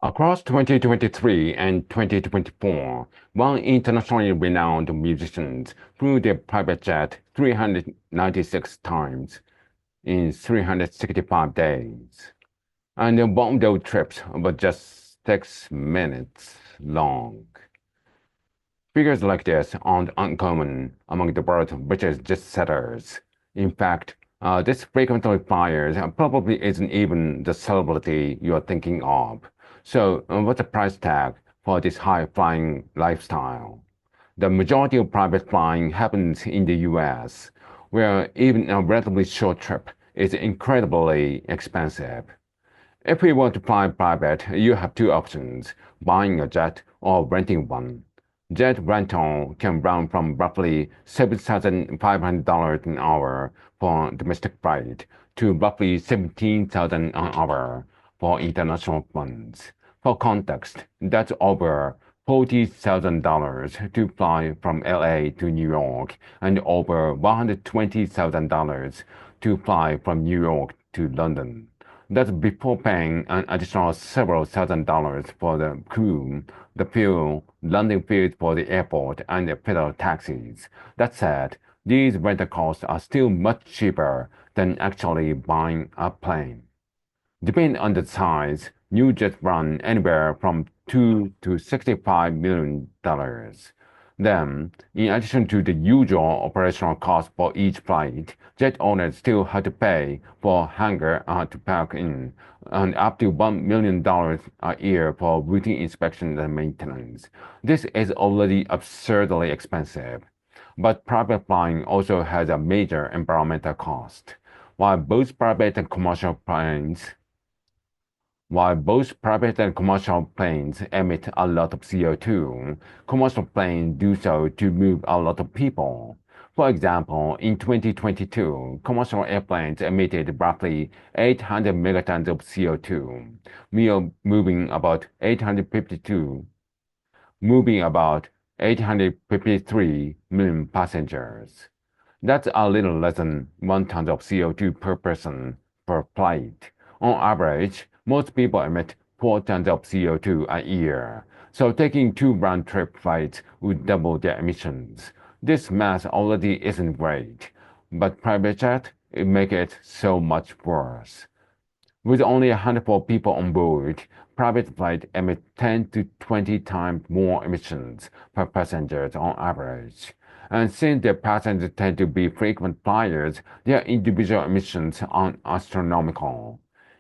Across 2023 and 2024, one internationally renowned musician flew their private jet 396 times in 365 days. And one of those trips was just 6 minutes long. Figures like this aren't uncommon among the world's richest jet setters. In fact, this frequently flyers probably isn't even the celebrity you're thinking of. So, what's the price tag for this high-flying lifestyle? The majority of private flying happens in the US, where even a relatively short trip is incredibly expensive. If you want to fly private, you have two options, buying a jet or renting one. Jet rental can run from roughly $7,500 an hour for domestic flight to roughly $17,000 an hour for international ones. For context, that's over $40,000 to fly from LA to New York and over $120,000 to fly from New York to London. That's before paying an additional several $1,000s for the crew, the fuel, landing fees for the airport, and the federal taxis. That said, these rental costs are still much cheaper than actually buying a plane. Depending on the size, new jets run anywhere from $2 to $65 million. Then, in addition to the usual operational costs for each flight, jet owners still have to pay for hangar to park in, and up to $1 million a year for routine inspections and maintenance. This is already absurdly expensive. But private flying also has a major environmental cost. While both private and commercial planes while both private and commercial planes emit a lot of CO2, commercial planes do so to move a lot of people. For example, in 2022, commercial airplanes emitted roughly 800 megatons of CO2, moving about 853 million passengers. That's a little less than 1 ton of CO2 per person per flight. On average, most people emit 4 tons of CO2 a year, so taking two round-trip flights would double their emissions. This math already isn't great, but private jet would make it so much worse. With only a handful of people on board, private flights emit 10 to 20 times more emissions per passenger on average. And since their passengers tend to be frequent flyers, their individual emissions are astronomical.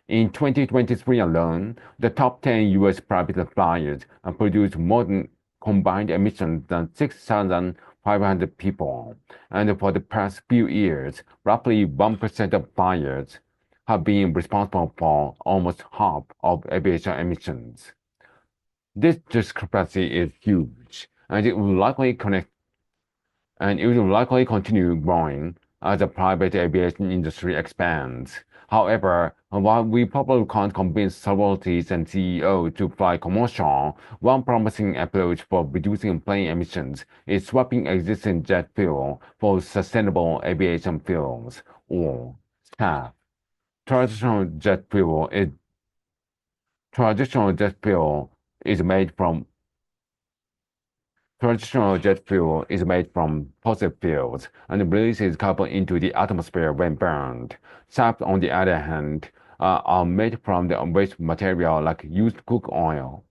In 2023 alone, the top 10 US private flyers produced more than combined emissions than 6,500 people. And for the past few years, roughly 1% of flyers have been responsible for almost half of aviation emissions. This discrepancy is huge, and it will likely continue growing as the private aviation industry expands. However, while we probably can't convince celebrities and CEOs to fly commercial, one promising approach for reducing plane emissions is swapping existing jet fuel for sustainable aviation fuels, or SAF. Traditional jet fuel is traditional jet fuel is made from Traditional jet fuel is made from fossil fuels and releases carbon into the atmosphere when burned. SAF, on the other hand, are made from the waste material like used cook oil.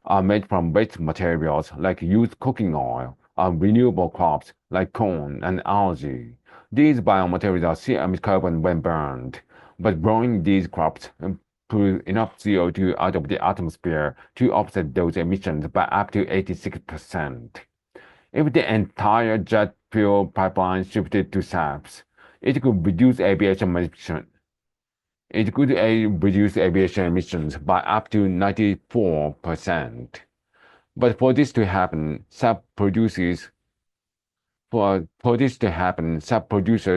Are made from waste materials like used cooking oil, renewable crops like corn and algae. These biomaterials still emit carbon when burned, but growing these crops put enough CO2 out of the atmosphere to offset those emissions by up to 86%. If the entire jet fuel pipeline shifted to SAFs, it could reduce aviation emissions by up to 94%. But for this to happen, SAF producers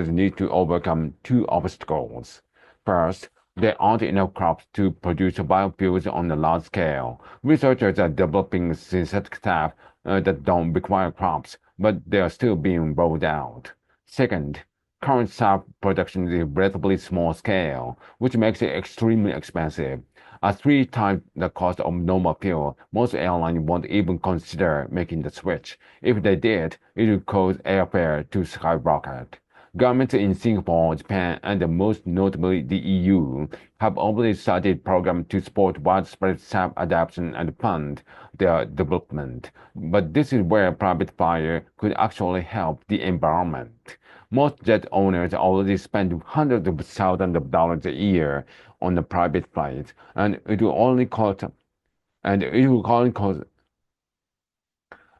need to overcome two obstacles. First, there aren't enough crops to produce biofuels on a large scale. Researchers are developing synthetic SAF that don't require crops, but they are still being rolled out. Second, current SAP production is relatively small scale, which makes it extremely expensive. At 3 times the cost of normal fuel, most airlines won't even consider making the switch. If they did, it would cause airfare to skyrocket. Governments in Singapore, Japan, and most notably the EU have already started programs to support widespread SAP adoption and fund their development. But this is where private fire could actually help the environment. Most jet owners already spend hundreds of thousands of dollars a year on the private flights, and it will only cost, and it will only cost,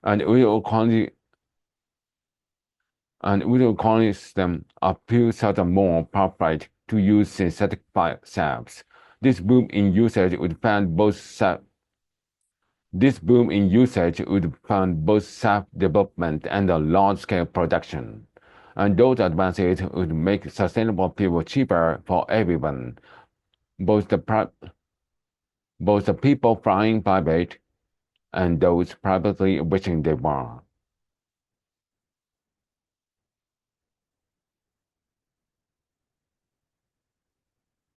and it will only and it will cost them a few thousand more per flight to use synthetic SAPs. This boom in usage would fund both SAP development and a large-scale production. And those advances would make sustainable fuel cheaper for everyone, both the people flying private and those privately wishing they were.